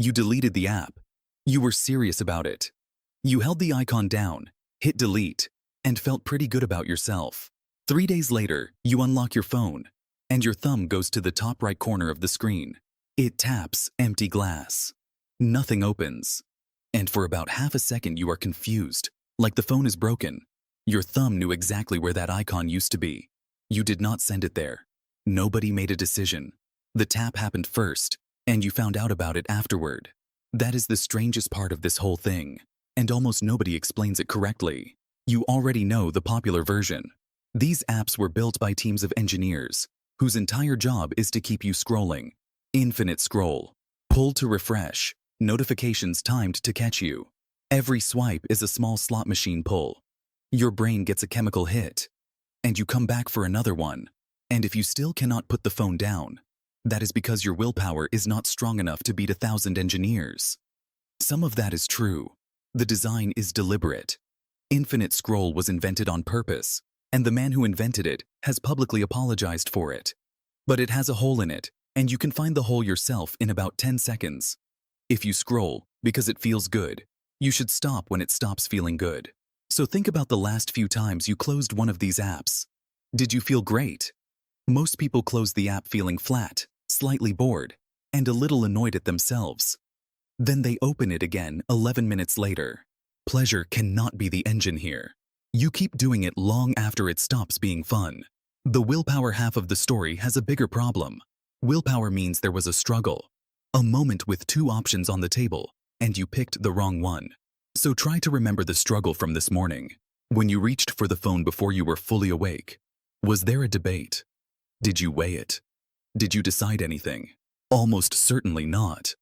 You deleted the app. You were serious about it. You held the icon down, hit delete, and felt pretty good about yourself. 3 days later, you unlock your phone, and your thumb goes to the top right corner of the screen. It taps empty glass. Nothing opens. And for about half a second you are confused, like the phone is broken. Your thumb knew exactly where that icon used to be. You did not send it there. Nobody made a decision. The tap happened first, and you found out about it afterward. That is the strangest part of this whole thing, and almost nobody explains it correctly. You already know the popular version. These apps were built by teams of engineers, whose entire job is to keep you scrolling. Infinite scroll. Pull to refresh. Notifications timed to catch you. Every swipe is a small slot machine pull. Your brain gets a chemical hit, and you come back for another one. And if you still cannot put the phone down, that is because your willpower is not strong enough to beat 1,000 engineers. Some of that is true. The design is deliberate. Infinite scroll was invented on purpose, and the man who invented it has publicly apologized for it. But it has a hole in it, and you can find the hole yourself in about 10 seconds. If you scroll because it feels good, you should stop when it stops feeling good. So think about the last few times you closed one of these apps. Did you feel great? Most people close the app feeling flat, slightly bored, and a little annoyed at themselves. Then they open it again 11 minutes later. Pleasure cannot be the engine here. You keep doing it long after it stops being fun. The willpower half of the story has a bigger problem. Willpower means there was a struggle, a moment with two options on the table, and you picked the wrong one. So try to remember the struggle from this morning, when you reached for the phone before you were fully awake. Was there a debate? Did you weigh it? Did you decide anything? Almost certainly not.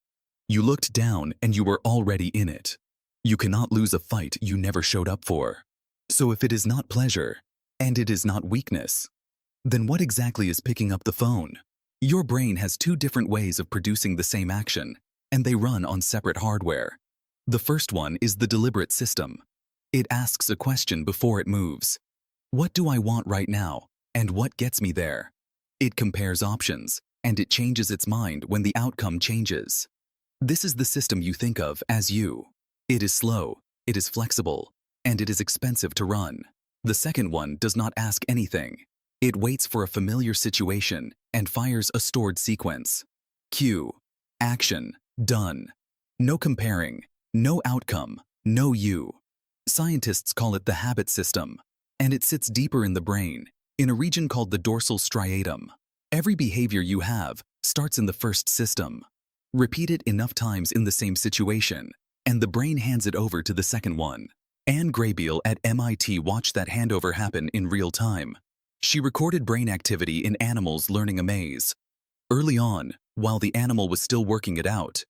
You looked down and you were already in it. You cannot lose a fight you never showed up for. So if it is not pleasure, and it is not weakness, then what exactly is picking up the phone? Your brain has two different ways of producing the same action, and they run on separate hardware. The first one is the deliberate system. It asks a question before it moves. What do I want right now, and what gets me there? It compares options, and it changes its mind when the outcome changes. This is the system you think of as you. It is slow, it is flexible, and it is expensive to run. The second one does not ask anything. It waits for a familiar situation and fires a stored sequence. Cue. Action. Done. No comparing. No outcome. No you. Scientists call it the habit system, and it sits deeper in the brain, in a region called the dorsal striatum. Every behavior you have starts in the first system. Repeat it enough times in the same situation, and the brain hands it over to the second one. Graybiel at MIT watched that handover happen in real time. She recorded brain activity in animals learning a maze. Early on, while the animal was still working it out,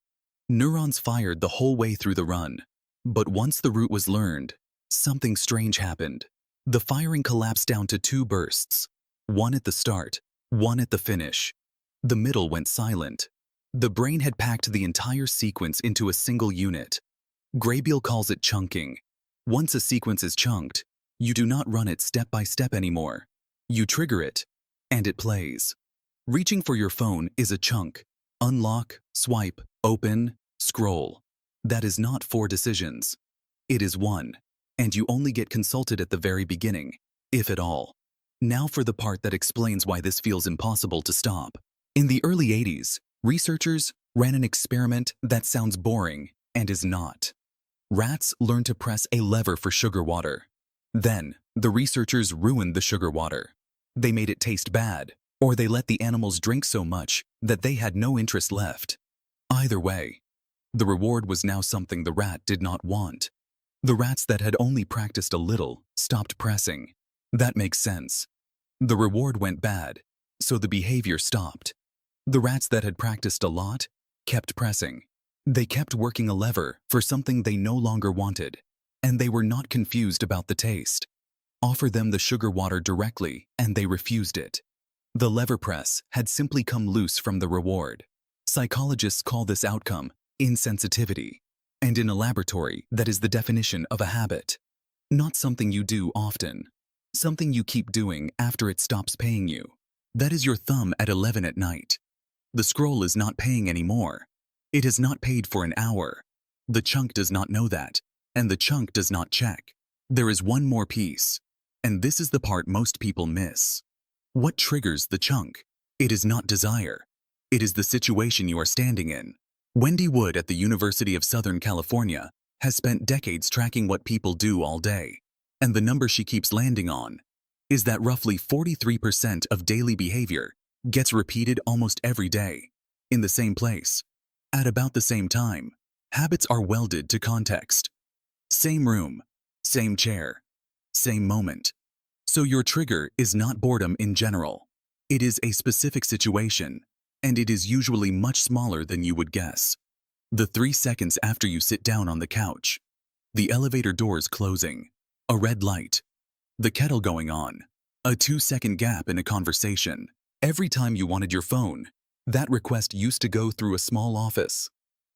neurons fired the whole way through the run. But once the route was learned, something strange happened. The firing collapsed down to two bursts, one at the start, one at the finish. The middle went silent. The brain had packed the entire sequence into a single unit. Graybiel calls it chunking. Once a sequence is chunked, you do not run it step by step anymore. You trigger it, and it plays. Reaching for your phone is a chunk. Unlock, swipe, open, scroll. That is not 4 decisions. It is one, and you only get consulted at the very beginning, if at all. Now for the part that explains why this feels impossible to stop. In the early 80s, researchers ran an experiment that sounds boring and is not. Rats learned to press a lever for sugar water. Then, the researchers ruined the sugar water. They made it taste bad, or they let the animals drink so much that they had no interest left. Either way, the reward was now something the rat did not want. The rats that had only practiced a little stopped pressing. That makes sense. The reward went bad, so the behavior stopped. The rats that had practiced a lot kept pressing. They kept working a lever for something they no longer wanted, and they were not confused about the taste. Offer them the sugar water directly, and they refused it. The lever press had simply come loose from the reward. Psychologists call this outcome insensitivity, and in a laboratory, that is the definition of a habit. Not something you do often, something you keep doing after it stops paying you. That is your thumb at 11 at night. The scroll is not paying anymore. It has not paid for an hour. The chunk does not know that, and the chunk does not check. There is one more piece, and this is the part most people miss. What triggers the chunk? It is not desire. It is the situation you are standing in. Wendy Wood at the University of Southern California has spent decades tracking what people do all day, and the number she keeps landing on is that roughly 43% of daily behavior gets repeated almost every day, in the same place, at about the same time. Habits are welded to context. Same room, same chair, same moment. So your trigger is not boredom in general. It is a specific situation, and it is usually much smaller than you would guess. The 3 seconds after you sit down on the couch, the elevator doors closing, a red light, the kettle going on, a 2-second gap in a conversation. Every time you wanted your phone, that request used to go through a small office.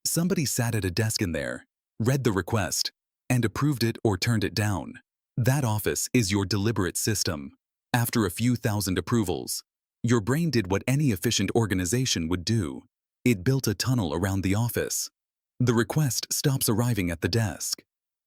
Somebody sat at a desk in there, read the request, and approved it or turned it down. That office is your deliberate system. After a few thousand approvals, your brain did what any efficient organization would do. It built a tunnel around the office. The request stops arriving at the desk.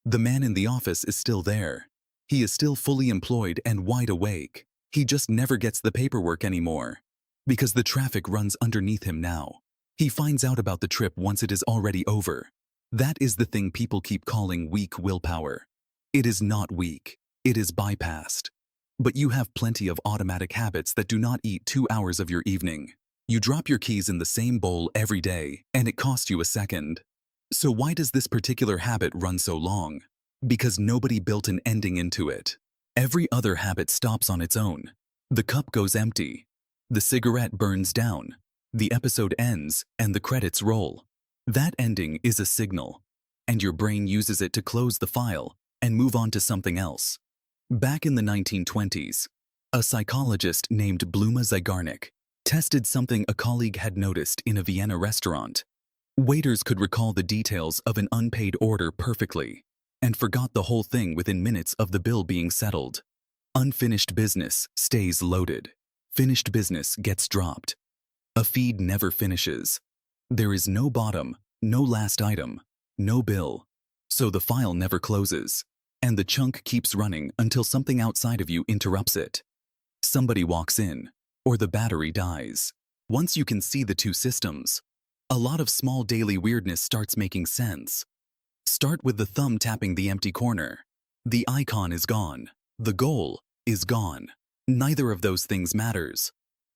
The man in the office is still there. He is still fully employed and wide awake. He just never gets the paperwork anymore, because the traffic runs underneath him now. He finds out about the trip once it is already over. That is the thing people keep calling weak willpower. It is not weak. It is bypassed. But you have plenty of automatic habits that do not eat 2 hours of your evening. You drop your keys in the same bowl every day, and it costs you a second. So why does this particular habit run so long? Because nobody built an ending into it. Every other habit stops on its own. The cup goes empty. The cigarette burns down. The episode ends, and the credits roll. That ending is a signal, and your brain uses it to close the file and move on to something else. Back in the 1920s, a psychologist named Zeigarnik tested something a colleague had noticed in a Vienna restaurant. Waiters could recall the details of an unpaid order perfectly and forgot the whole thing within minutes of the bill being settled. Unfinished business stays loaded. Finished business gets dropped. A feed never finishes. There is no bottom, no last item, no bill. So the file never closes, and the chunk keeps running until something outside of you interrupts it. Somebody walks in, or the battery dies. Once you can see the two systems, a lot of small daily weirdness starts making sense. Start with the thumb tapping the empty corner. The icon is gone. The goal is gone. Neither of those things matters,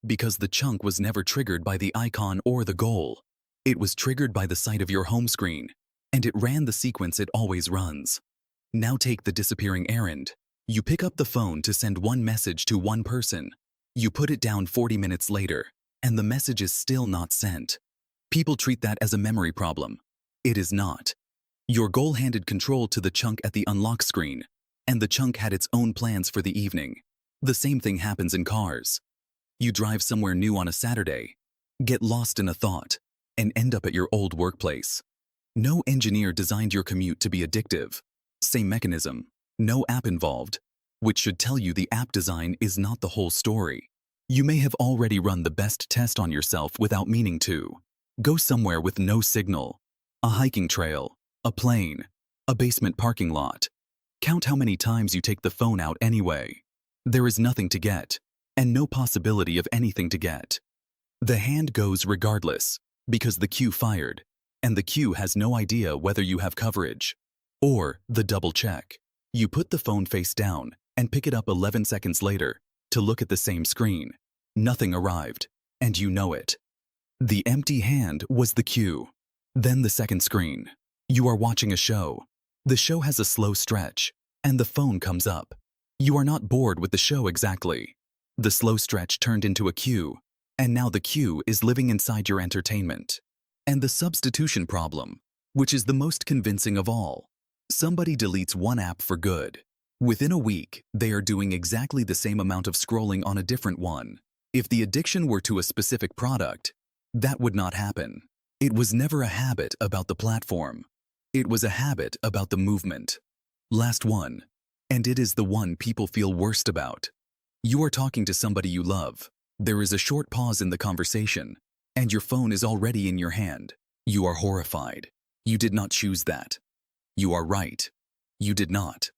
because the chunk was never triggered by the icon or the goal. It was triggered by the sight of your home screen, and it ran the sequence it always runs. Now take the disappearing errand. You pick up the phone to send one message to one person. You put it down 40 minutes later, and the message is still not sent. People treat that as a memory problem. It is not. Your goal handed control to the chunk at the unlock screen, and the chunk had its own plans for the evening. The same thing happens in cars. You drive somewhere new on a Saturday, get lost in a thought, and end up at your old workplace. No engineer designed your commute to be addictive. Same mechanism, no app involved, which should tell you the app design is not the whole story. You may have already run the best test on yourself without meaning to. Go somewhere with no signal, a hiking trail, a plane, a basement parking lot. Count how many times you take the phone out anyway. There is nothing to get, and no possibility of anything to get. The hand goes regardless, because the cue fired, and the cue has no idea whether you have coverage. Or the double check. You put the phone face down and pick it up 11 seconds later to look at the same screen. Nothing arrived, and you know it. The empty hand was the cue. Then the second screen. You are watching a show. The show has a slow stretch, and the phone comes up. You are not bored with the show exactly. The slow stretch turned into a cue, and now the cue is living inside your entertainment. And the substitution problem, which is the most convincing of all. Somebody deletes one app for good. Within a week, they are doing exactly the same amount of scrolling on a different one. If the addiction were to a specific product, that would not happen. It was never a habit about the platform. It was a habit about the movement. Last one, and it is the one people feel worst about. You are talking to somebody you love. There is a short pause in the conversation, and your phone is already in your hand. You are horrified. You did not choose that. You are right. You did not.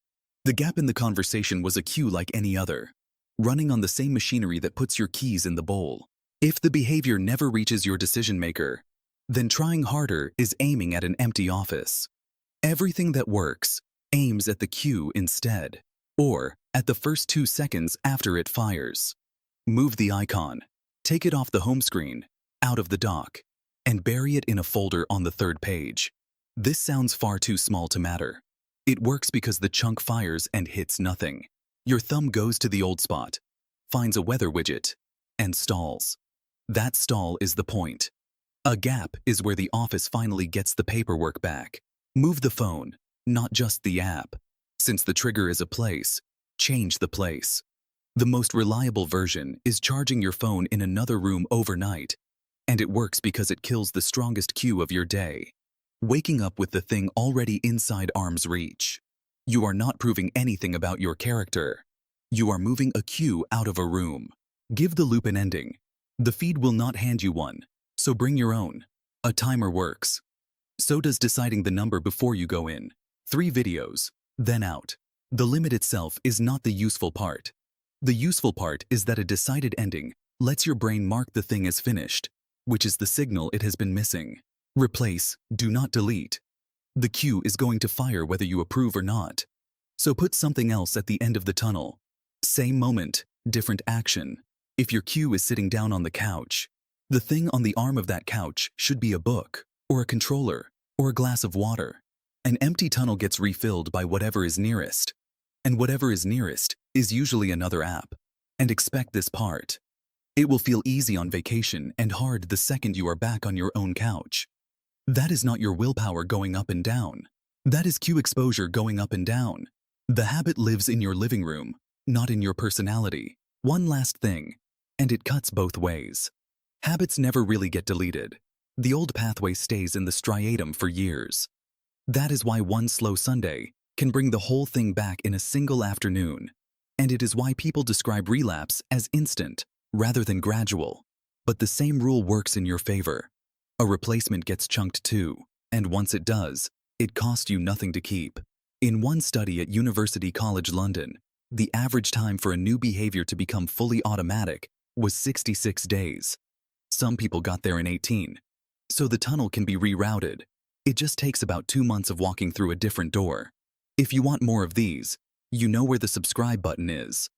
The gap in the conversation was a cue like any other, running on the same machinery that puts your keys in the bowl. If the behavior never reaches your decision maker, then trying harder is aiming at an empty office. Everything that works aims at the cue instead, or at the first 2 seconds after it fires. Move the icon, take it off the home screen, out of the dock, and bury it in a folder on the 3rd page. This sounds far too small to matter. It works because the chunk fires and hits nothing. Your thumb goes to the old spot, finds a weather widget, and stalls. That stall is the point. A gap is where the office finally gets the paperwork back. Move the phone, not just the app. Since the trigger is a place, change the place. The most reliable version is charging your phone in another room overnight, and it works because it kills the strongest cue of your day. Waking up with the thing already inside arm's reach. You are not proving anything about your character. You are moving a cue out of a room. Give the loop an ending. The feed will not hand you one, so bring your own. A timer works. So does deciding the number before you go in. 3 videos, then out. The limit itself is not the useful part. The useful part is that a decided ending lets your brain mark the thing as finished, which is the signal it has been missing. Replace, do not delete. The cue is going to fire whether you approve or not. So put something else at the end of the tunnel. Same moment, different action. If your cue is sitting down on the couch, the thing on the arm of that couch should be a book, or a controller, or a glass of water. An empty tunnel gets refilled by whatever is nearest. And whatever is nearest is usually another app. And expect this part. It will feel easy on vacation and hard the second you are back on your own couch. That is not your willpower going up and down. That is cue exposure going up and down. The habit lives in your living room, not in your personality. One last thing, and it cuts both ways. Habits never really get deleted. The old pathway stays in the striatum for years. That is why one slow Sunday can bring the whole thing back in a single afternoon. And it is why people describe relapse as instant rather than gradual. But the same rule works in your favor. A replacement gets chunked too, and once it does, it costs you nothing to keep. In one study at University College London, the average time for a new behavior to become fully automatic was 66 days. Some people got there in 18. So the tunnel can be rerouted. It just takes about 2 months of walking through a different door. If you want more of these, you know where the subscribe button is.